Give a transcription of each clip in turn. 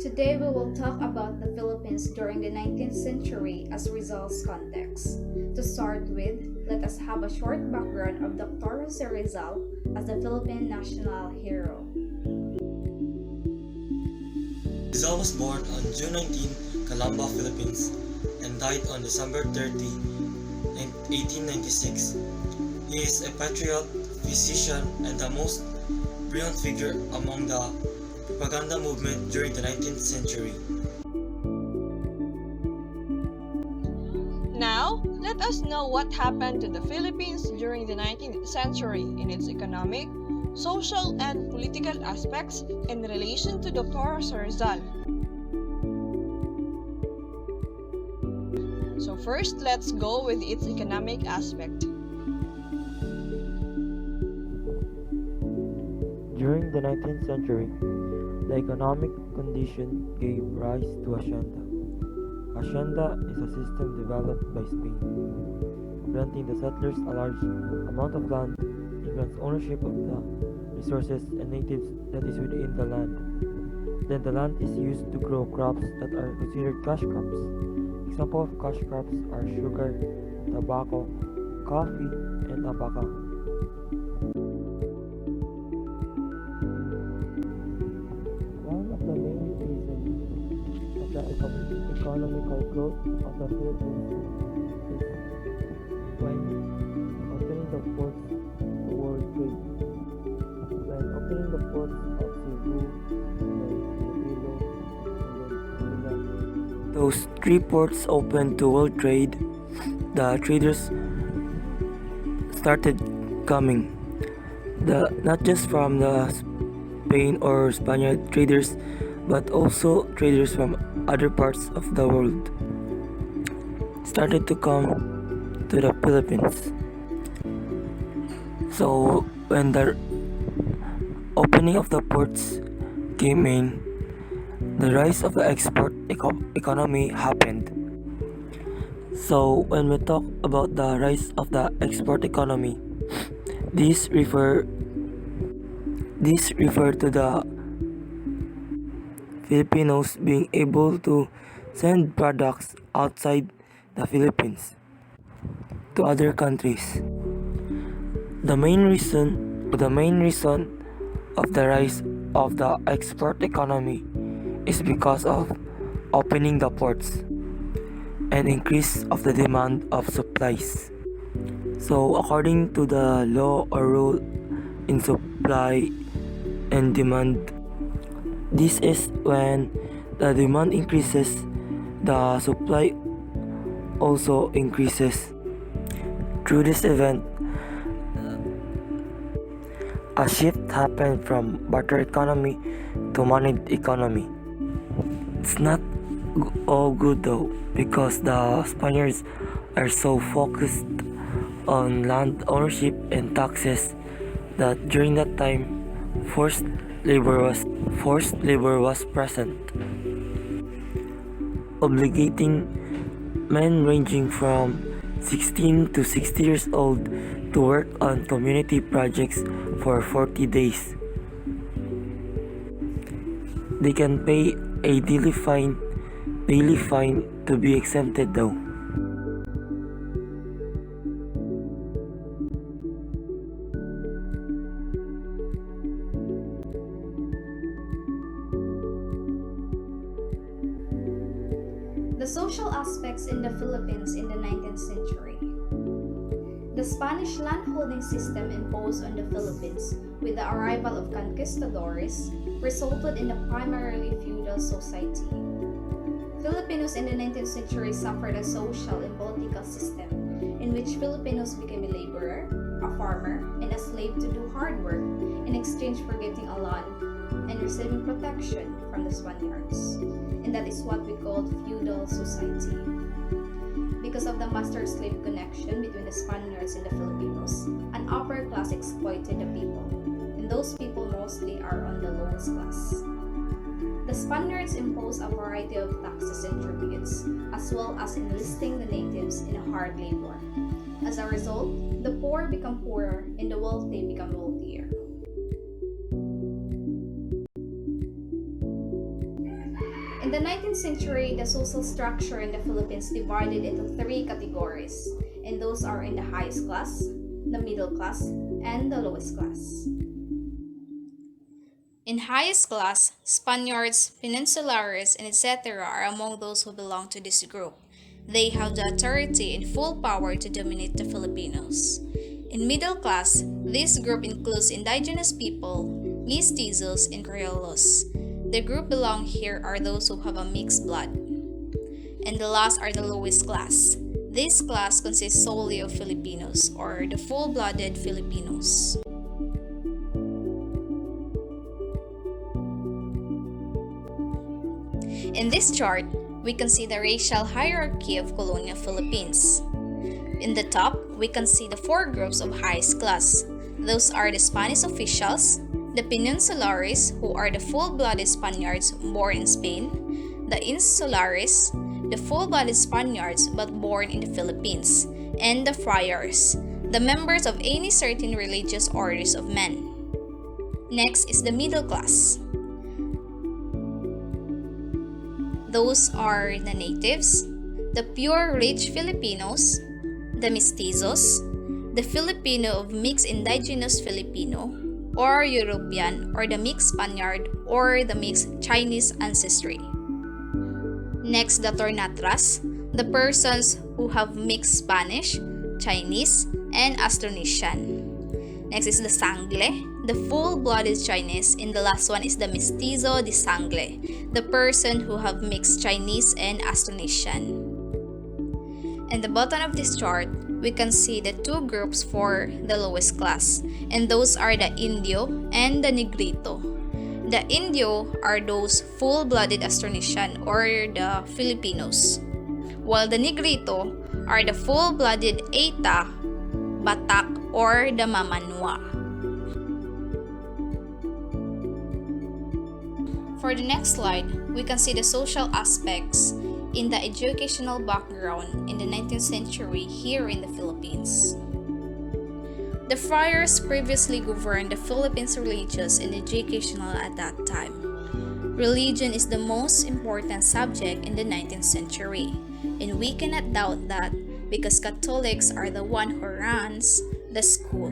Today we will talk about the Philippines during the 19th century as Rizal's context. To start with, let us have a short background of Dr. Jose Rizal as the Philippine national hero. Rizal was born on June 19, Calamba, Philippines, and died on December 30, 1896. He is a patriot, physician, and the most brilliant figure among the propaganda movement during the 19th century. Now, let us know what happened to the Philippines during the 19th century in its economic, social, and political aspects in relation to Dr. Rizal. So first, let's go with its economic aspect. During the 19th century, the economic condition gave rise to hacienda. Hacienda is a system developed by Spain, granting the settlers a large amount of land and grants ownership of the resources and natives that is within the land. Then the land is used to grow crops that are considered cash crops. Examples of cash crops are sugar, tobacco, coffee, and abaca. One of the main reasons of the economical growth of the Philippines is when opening the ports to world trade. When opening the ports of Cebu, Iloilo, and then Manila. Those three ports open to world trade, the traders started coming. Not just from the Spain or Spaniard traders, but also traders from other parts of the world started to come to the Philippines. So when the opening of the ports came in, the rise of the export economy happened. So when we talk about the rise of the export economy, these refer to the Filipinos being able to send products outside the Philippines to other countries. The main reason of the rise of the export economy is because of opening the ports and increase of the demand of supplies. So according to the law or rule in supply and demand, this is when the demand increases, the supply also increases. Through this event, a shift happened from barter economy to moneyed economy. It's not all good though, because the Spaniards are so focused on land ownership and taxes that during that time forced labor was present, obligating men ranging from 16 to 60 years old to work on community projects for 40 days. They can pay a daily fine to be exempted though. The social aspects in the Philippines in the 19th century. The Spanish landholding system imposed on the Philippines with the arrival of conquistadors resulted in a primarily feudal society. Filipinos in the 19th century suffered a social and political system in which Filipinos became a laborer, a farmer, and a slave to do hard work in exchange for getting a land and receiving protection from the Spaniards. And that is what we call feudal society. Because of the master-slave connection between the Spaniards and the Filipinos, an upper class exploited the people, and those people mostly are on the lowest class. The Spaniards imposed a variety of taxes and tributes, as well as enlisting the natives in hard labor. As a result, the poor become poorer and the wealthy become wealthier. In the 19th century, the social structure in the Philippines divided into three categories, and those are in the highest class, the middle class, and the lowest class. In highest class, Spaniards, Peninsulares, and etc. are among those who belong to this group. They have the authority and full power to dominate the Filipinos. In middle class, this group includes indigenous people, mestizos, and criollos. The group belong here are those who have a mixed blood. And the last are the lowest class. This class consists solely of Filipinos, or the full-blooded Filipinos. In this chart, we can see the racial hierarchy of colonial Philippines. In the top, we can see the four groups of highest class. Those are the Spanish officials, the Peninsulares, who are the full-blooded Spaniards born in Spain, the Insulares, the full-blooded Spaniards but born in the Philippines, and the Friars, the members of any certain religious orders of men. Next is the middle class. Those are the natives, the pure rich Filipinos, the mestizos, the Filipino of mixed indigenous Filipino, or European, or the mixed Spaniard, or the mixed Chinese ancestry. Next, the tornatras, the persons who have mixed Spanish, Chinese, and Austronesian. Next is the sangle, the full-blooded Chinese, and the last one is the mestizo de sangle, the person who have mixed Chinese and Austronesian. In the bottom of this chart, we can see the two groups for the lowest class, and those are the Indio and the Negrito. The Indio are those full-blooded Austronesian or the Filipinos, while the Negrito are the full-blooded Eta, Batak, or the Mamanwa. For the next slide, we can see the social aspects in the educational background in the 19th century here in the Philippines. The friars previously governed the Philippines religious and educational at that time. Religion is the most important subject in the 19th century, and we cannot doubt that because Catholics are the one who runs the school.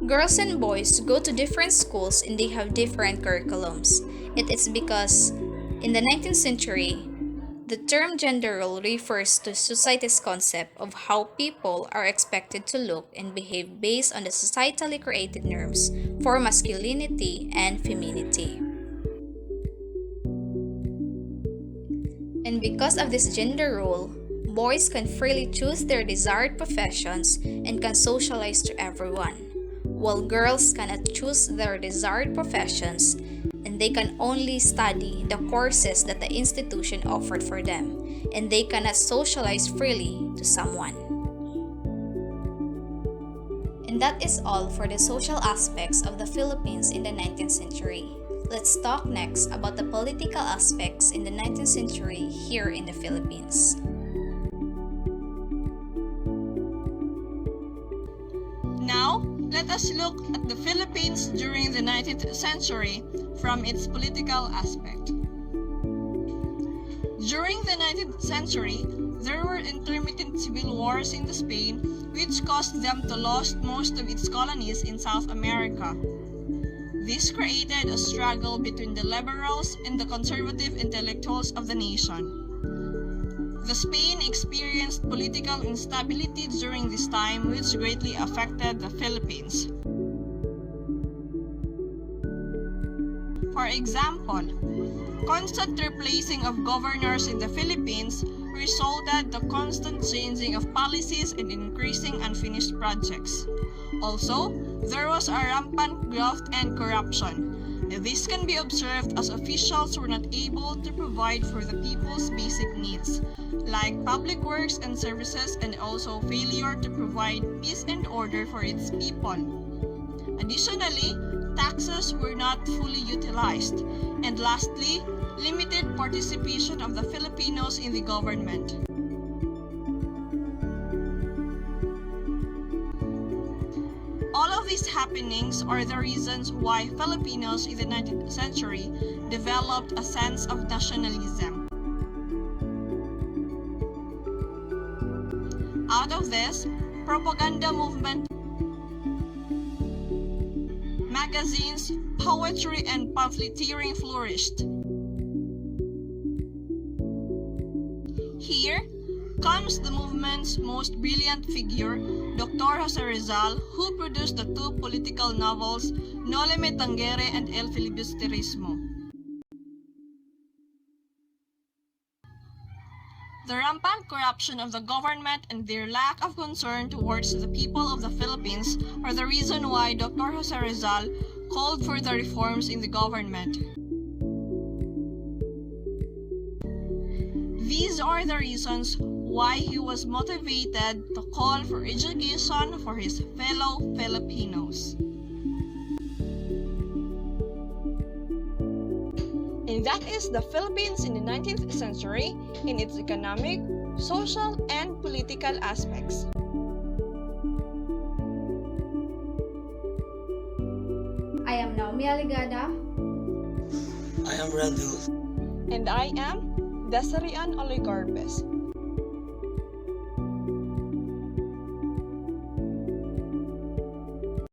Girls and boys go to different schools and they have different curriculums. It is because in the 19th century, the term gender role refers to society's concept of how people are expected to look and behave based on the societally created norms for masculinity and femininity. And because of this gender role, boys can freely choose their desired professions and can socialize to everyone, while girls cannot choose their desired professions and they can only study the courses that the institution offered for them, and they cannot socialize freely to someone. And that is all for the social aspects of the Philippines in the 19th century. Let's talk next about the political aspects in the 19th century here in the Philippines. Now, let us look at the Philippines during the 19th century from its political aspect. During the 19th century, there were intermittent civil wars in Spain which caused them to lose most of its colonies in South America. This created a struggle between the liberals and the conservative intellectuals of the nation. The Spain experienced political instability during this time which greatly affected the Philippines. For example, constant replacing of governors in the Philippines resulted the constant changing of policies and increasing unfinished projects. Also, there was a rampant graft and corruption. This can be observed as officials were not able to provide for the people's basic needs, like public works and services, and also failure to provide peace and order for its people. Additionally, taxes were not fully utilized. And lastly, limited participation of the Filipinos in the government. All of this happened happenings are the reasons why Filipinos in the 19th century developed a sense of nationalism. Out of this, propaganda movement, magazines, poetry, and pamphleteering flourished. Here comes the movement's most brilliant figure, Dr. Jose Rizal, who produced the two political novels Naome O and El Filibusterismo. The rampant corruption of the government and their lack of concern towards the people of the Philippines are the reason why Dr. Jose Rizal called for the reforms in the government. These are the reasons why he was motivated to call for education for his fellow Filipinos. And that is the Philippines in the 19th century in its economic, social, and political aspects. I am Naome Alegada. I am Rendyll. And I am Desiree Alegarbes.